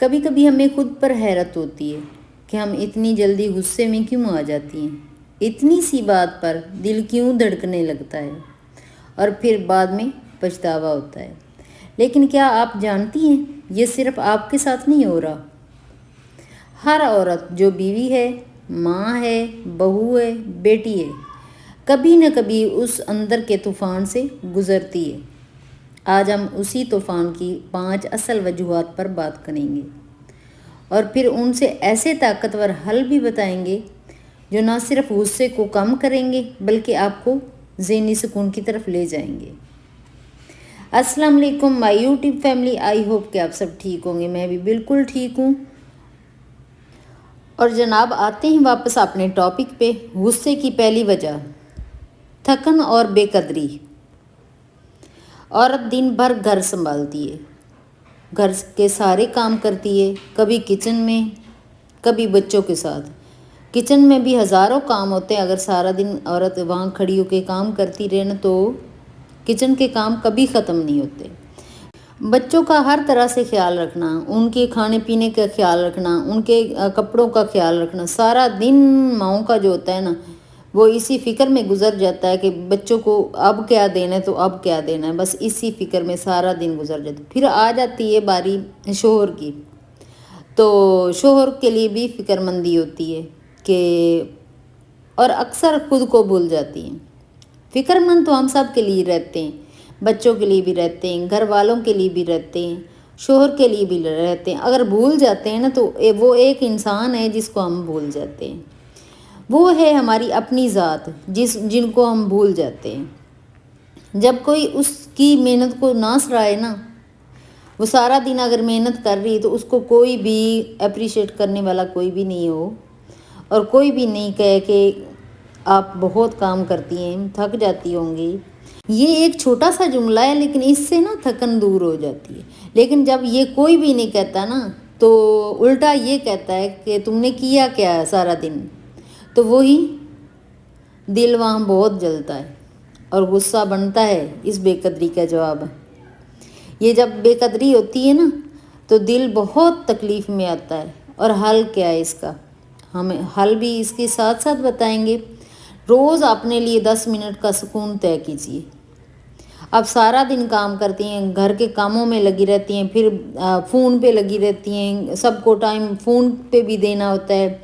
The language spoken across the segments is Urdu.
کبھی کبھی ہمیں خود پر حیرت ہوتی ہے کہ ہم اتنی جلدی غصے میں کیوں آ جاتی ہیں، اتنی سی بات پر دل کیوں دھڑکنے لگتا ہے اور پھر بعد میں پچھتاوا ہوتا ہے۔ لیکن کیا آپ جانتی ہیں یہ صرف آپ کے ساتھ نہیں ہو رہا۔ ہر عورت جو بیوی ہے، ماں ہے، بہو ہے، بیٹی ہے، کبھی نہ کبھی اس اندر کے طوفان سے گزرتی ہے۔ آج ہم اسی طوفان کی 5 اصل وجوہات پر بات کریں گے اور پھر ان سے ایسے طاقتور حل بھی بتائیں گے جو نہ صرف غصے کو کم کریں گے بلکہ آپ کو ذہنی سکون کی طرف لے جائیں گے۔ السلام علیکم مائی یوٹیوب فیملی، آئی ہوپ کہ آپ سب ٹھیک ہوں گے۔ میں بھی بالکل ٹھیک ہوں۔ اور جناب آتے ہیں واپس اپنے ٹاپک پہ۔ غصے کی پہلی وجہ، تھکن اور بے قدری۔ عورت دن بھر گھر سنبھالتی ہے، گھر کے سارے کام کرتی ہے، کبھی کچن میں، کبھی بچوں کے ساتھ۔ کچن میں بھی ہزاروں کام ہوتے ہیں۔ اگر سارا دن عورت وہاں کھڑی ہو کے کام کرتی رہے نا تو کچن کے کام کبھی ختم نہیں ہوتے۔ بچوں کا ہر طرح سے خیال رکھنا، ان کے کھانے پینے کا خیال رکھنا، ان کے کپڑوں کا خیال رکھنا، سارا دن ماؤں کا جو ہوتا ہے نا وہ اسی فکر میں گزر جاتا ہے کہ بچوں کو اب کیا دینا ہے تو اب کیا دینا ہے، بس اسی فکر میں سارا دن گزر جاتا ہے۔ پھر آ جاتی ہے باری شوہر کی، تو شوہر کے لیے بھی فکر مندی ہوتی ہے کہ اور اکثر خود کو بھول جاتی ہیں۔ فکر مند تو ہم سب کے لیے رہتے ہیں، بچوں کے لیے بھی رہتے ہیں، گھر والوں کے لیے بھی رہتے ہیں، شوہر کے لیے بھی رہتے ہیں۔ اگر بھول جاتے ہیں نا تو وہ ایک انسان ہے جس کو ہم بھول جاتے ہیں، وہ ہے ہماری اپنی ذات جن کو ہم بھول جاتے ہیں۔ جب کوئی اس کی محنت کو نہ سراہے نا، وہ سارا دن اگر محنت کر رہی ہے تو اس کو کوئی بھی اپریشیٹ کرنے والا کوئی بھی نہیں ہو اور کوئی بھی نہیں کہے کہ آپ بہت کام کرتی ہیں، تھک جاتی ہوں گی۔ یہ ایک چھوٹا سا جملہ ہے لیکن اس سے نا تھکن دور ہو جاتی ہے۔ لیکن جب یہ کوئی بھی نہیں کہتا نا تو الٹا یہ کہتا ہے کہ تم نے کیا کیا ہے سارا دن، تو وہی دل وہاں بہت جلتا ہے اور غصہ بنتا ہے اس بے قدری کا جواب۔ یہ جب بے قدری ہوتی ہے نا تو دل بہت تکلیف میں آتا ہے۔ اور حل کیا ہے اس کا؟ ہمیں حل بھی اس کے ساتھ ساتھ بتائیں گے۔ روز اپنے لیے 10 منٹ کا سکون طے کیجیے۔ اب سارا دن کام کرتی ہیں، گھر کے کاموں میں لگی رہتی ہیں، پھر فون پہ لگی رہتی ہیں، سب کو ٹائم فون پہ بھی دینا ہوتا ہے،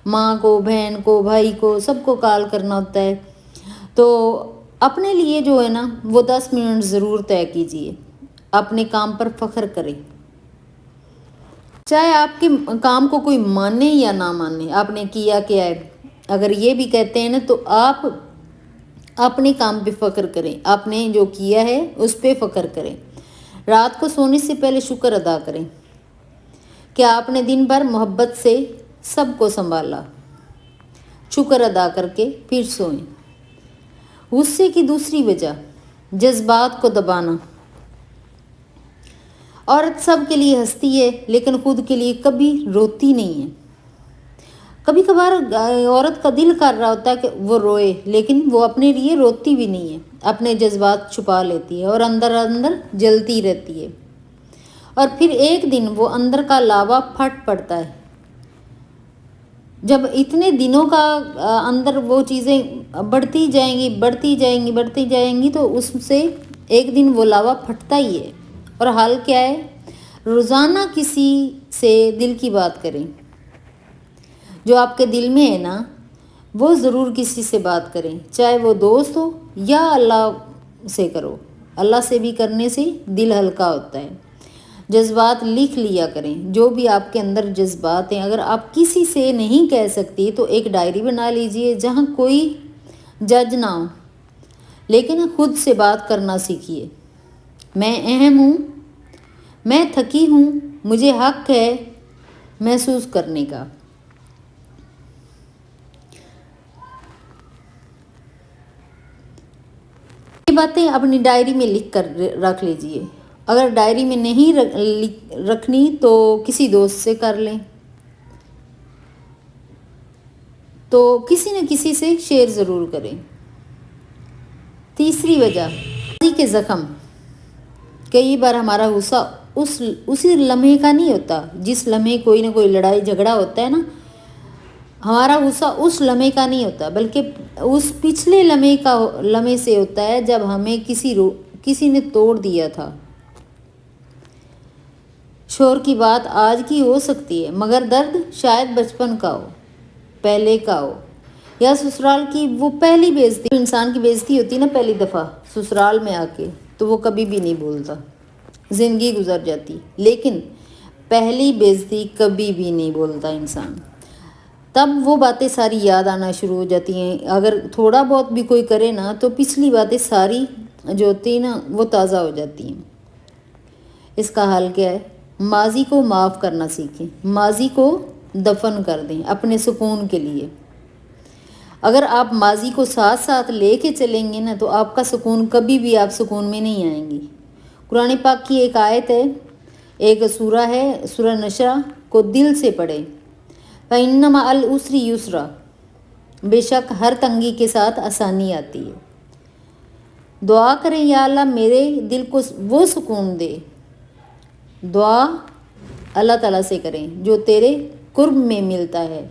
ماں کو، بہن کو، بھائی کو، سب کو کال کرنا ہوتا ہے۔ تو اپنے لیے جو ہے نا وہ 10 منٹ ضرور طے کیجیے۔ اپنے کام پر فخر کریں، چاہے آپ کے کام کو کوئی مانے یا نہ مانے، آپ نے کیا کیا ہے۔ اگر یہ بھی کہتے ہیں نا تو آپ اپنے کام پہ فخر کریں، آپ نے جو کیا ہے اس پہ فخر کریں۔ رات کو سونے سے پہلے شکر ادا کریں کہ آپ نے دن بھر محبت سے سب کو سنبھالا۔ شکر ادا کر کے پھر سوئیں۔ غصے کی دوسری وجہ، جذبات کو دبانا۔ عورت سب کے لیے ہنستی ہے لیکن خود کے لیے کبھی روتی نہیں ہے۔ کبھی کبھار عورت کا دل کر رہا ہوتا ہے کہ وہ روئے لیکن وہ اپنے لیے روتی بھی نہیں ہے، اپنے جذبات چھپا لیتی ہے اور اندر اندر جلتی رہتی ہے۔ اور پھر ایک دن وہ اندر کا لاوا پھٹ پڑتا ہے۔ جب اتنے دنوں کا اندر وہ چیزیں بڑھتی جائیں گی بڑھتی جائیں گی بڑھتی جائیں گی تو اس سے ایک دن وہ لاوا پھٹتا ہی ہے۔ اور حل کیا ہے؟ روزانہ کسی سے دل کی بات کریں۔ جو آپ کے دل میں ہے نا وہ ضرور کسی سے بات کریں، چاہے وہ دوست ہو یا اللہ سے کرو۔ اللہ سے بھی کرنے سے دل ہلکا ہوتا ہے۔ جذبات لکھ لیا کریں، جو بھی آپ کے اندر جذبات ہیں۔ اگر آپ کسی سے نہیں کہہ سکتی تو ایک ڈائری بنا لیجئے جہاں کوئی جج نہ ہو، لیکن خود سے بات کرنا سیکھیے۔ میں اہم ہوں، میں تھکی ہوں، مجھے حق ہے محسوس کرنے کا۔ یہ باتیں اپنی ڈائری میں لکھ کر رکھ لیجئے۔ اگر ڈائری میں نہیں رکھنی تو کسی دوست سے کر لیں، تو کسی نہ کسی سے شیئر ضرور کریں۔ تیسری وجہ، ماضی کے زخم۔ کئی بار ہمارا غصہ اسی لمحے کا نہیں ہوتا، جس لمحے کوئی نہ کوئی لڑائی جھگڑا ہوتا ہے نا، ہمارا غصہ اس لمحے کا نہیں ہوتا، بلکہ اس پچھلے لمحے سے ہوتا ہے جب ہمیں کسی نے توڑ دیا تھا۔ شور کی بات آج کی ہو سکتی ہے، مگر درد شاید بچپن کا ہو، پہلے کا ہو، یا سسرال کی وہ پہلی بےعزتی۔ انسان کی بےعزتی ہوتی نا پہلی دفعہ سسرال میں آ کے، تو وہ کبھی بھی نہیں بولتا، زندگی گزر جاتی، لیکن پہلی بےعزتی کبھی بھی نہیں بولتا انسان۔ تب وہ باتیں ساری یاد آنا شروع ہو جاتی ہیں، اگر تھوڑا بہت بھی کوئی کرے نا تو پچھلی باتیں ساری جو ہوتی ہیں نا وہ تازہ ہو جاتی ہیں۔ اس کا حل کیا ہے؟ ماضی کو معاف کرنا سیکھیں، ماضی کو دفن کر دیں اپنے سکون کے لیے۔ اگر آپ ماضی کو ساتھ ساتھ لے کے چلیں گے نا تو آپ کا سکون کبھی بھی آپ سکون میں نہیں آئیں گی۔ قرآن پاک کی ایک آیت ہے، ایک سورہ ہے، سورہ نشرہ کو دل سے پڑھیں۔ فَإِنَّ مَعَ الْعُسْرِ يُسْرًا، بے شک ہر تنگی کے ساتھ آسانی آتی ہے۔ دعا کریں، یا اللہ میرے دل کو وہ سکون دے۔ دعا اللہ تعالیٰ سے کریں جو تیرے قرب میں ملتا ہے،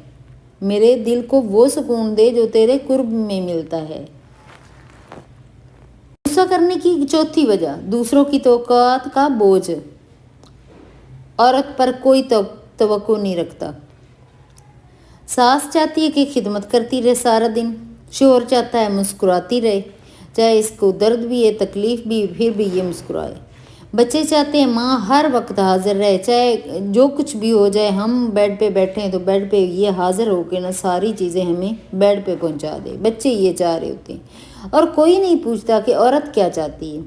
میرے دل کو وہ سکون دے جو تیرے قرب میں ملتا ہے۔ غصہ کرنے کی چوتھی وجہ، دوسروں کی توقعات کا بوجھ۔ عورت پر کوئی توقع نہیں رکھتا۔ ساس چاہتی ہے کہ خدمت کرتی رہے سارا دن، شوہر چاہتا ہے مسکراتی رہے، چاہے اس کو درد بھی ہے تکلیف بھی، پھر بھی یہ مسکرائے۔ بچے چاہتے ہیں ماں ہر وقت حاضر رہے، چاہے جو کچھ بھی ہو جائے، ہم بیڈ پہ بیٹھے ہیں تو بیڈ پہ یہ حاضر ہو کے نا ساری چیزیں ہمیں بیڈ پہ پہنچا دے۔ بچے یہ چاہ رہے ہوتے ہیں اور کوئی نہیں پوچھتا کہ عورت کیا چاہتی ہے۔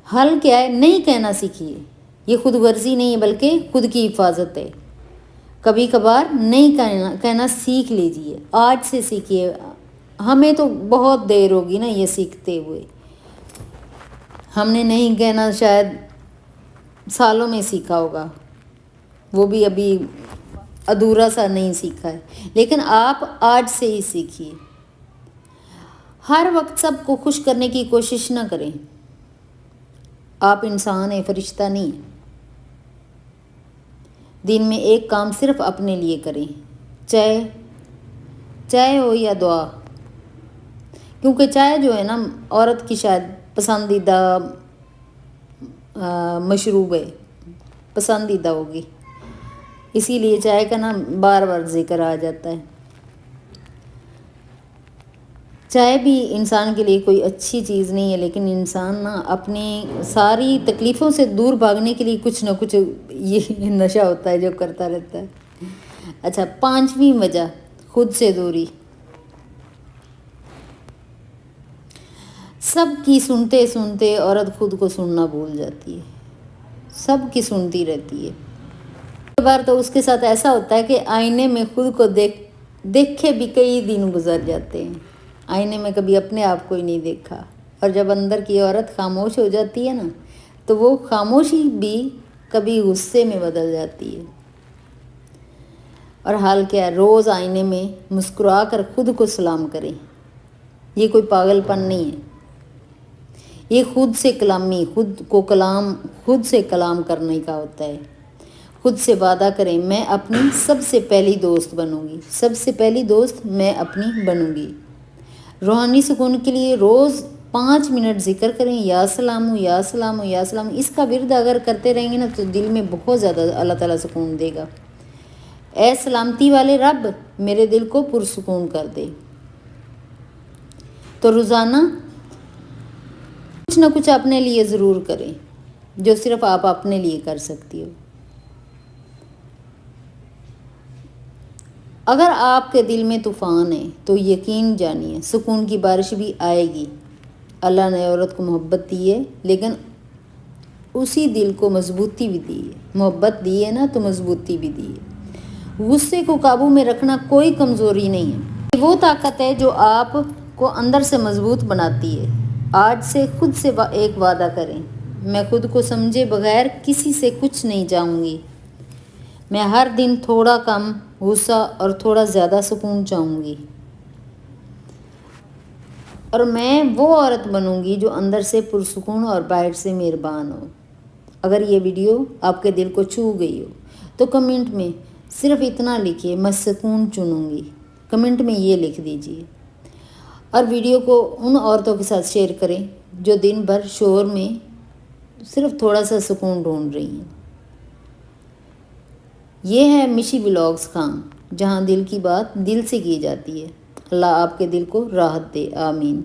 حل کیا ہے؟ نہیں کہنا سیکھیے۔ یہ خود غرضی نہیں ہے بلکہ خود کی حفاظت ہے۔ کبھی کبھار نہیں کہنا سیکھ لیجیے، آج سے سیکھیے۔ ہمیں تو بہت دیر ہوگی نا یہ سیکھتے ہوئے، ہم نے نہیں کہنا شاید سالوں میں سیکھا ہوگا، وہ بھی ابھی ادھورا سا نہیں سیکھا ہے، لیکن آپ آج سے ہی سیکھیے۔ ہر وقت سب کو خوش کرنے کی کوشش نہ کریں، آپ انسان ہیں، فرشتہ نہیں ہیں۔ دن میں ایک کام صرف اپنے لیے کریں، چائے ہو یا دعا، کیونکہ چائے جو ہے نا عورت کی شاید پسندیدہ مشروب ہے، پسندیدہ ہوگی، اسی لیے چائے کا نا بار بار ذکر آ جاتا ہے۔ چائے بھی انسان کے لیے کوئی اچھی چیز نہیں ہے، لیکن انسان نا اپنی ساری تکلیفوں سے دور بھاگنے کے لیے کچھ نہ کچھ یہ نشہ ہوتا ہے جو کرتا رہتا ہے۔ اچھا، پانچویں وجہ، خود سے دوری۔ سب کی سنتے سنتے عورت خود کو سننا بھول جاتی ہے، سب کی سنتی رہتی ہے۔ کئی بار تو اس کے ساتھ ایسا ہوتا ہے کہ آئینے میں خود کو دیکھے بھی کئی دن گزر جاتے ہیں، آئینے میں کبھی اپنے آپ کو ہی نہیں دیکھا۔ اور جب اندر کی عورت خاموش ہو جاتی ہے نا تو وہ خاموشی بھی کبھی غصے میں بدل جاتی ہے۔ اور حال کیا ہے؟ روز آئینے میں مسکرا کر خود کو سلام کریں۔ یہ کوئی پاگل پن نہیں ہے، یہ خود سے کلام کرنے کا ہوتا ہے۔ خود سے وعدہ کریں، میں اپنی سب سے پہلی دوست بنوں گی، سب سے پہلی دوست میں اپنی بنوں گی۔ روحانی سکون کے لیے روز 5 منٹ ذکر کریں، یا سلام یا سلام یا سلام۔ اس کا ورد اگر کرتے رہیں گے نا تو دل میں بہت زیادہ اللہ تعالیٰ سکون دے گا۔ اے سلامتی والے رب، میرے دل کو پرسکون کر دے۔ تو روزانہ کچھ نہ کچھ اپنے لیے ضرور کریں جو صرف آپ اپنے لیے کر سکتی ہو۔ اگر آپ کے دل میں طوفان ہے تو یقین جانیے سکون کی بارش بھی آئے گی۔ اللہ نے عورت کو محبت دی ہے، لیکن اسی دل کو مضبوطی بھی دی ہے۔ محبت دی ہے نا تو مضبوطی بھی دی ہے۔ غصے کو قابو میں رکھنا کوئی کمزوری نہیں ہے، یہ وہ طاقت ہے جو آپ کو اندر سے مضبوط بناتی ہے۔ آج سے خود سے ایک وعدہ کریں، میں خود کو سمجھے بغیر کسی سے کچھ نہیں چاہوں گی۔ میں ہر دن تھوڑا کم غصہ اور تھوڑا زیادہ سکون چاہوں گی۔ اور میں وہ عورت بنوں گی جو اندر سے پرسکون اور باہر سے مہربان ہو۔ اگر یہ ویڈیو آپ کے دل کو چھو گئی ہو تو کمنٹ میں صرف اتنا لکھیے، میں سکون چنوں گی، کمنٹ میں یہ لکھ دیجیے۔ اور ویڈیو کو ان عورتوں کے ساتھ شیئر کریں جو دن بھر شور میں صرف تھوڑا سا سکون ڈھونڈ رہی ہیں۔ یہ ہے مشی ولاگز خان، جہاں دل کی بات دل سے کی جاتی ہے۔ اللہ آپ کے دل کو راحت دے، آمین۔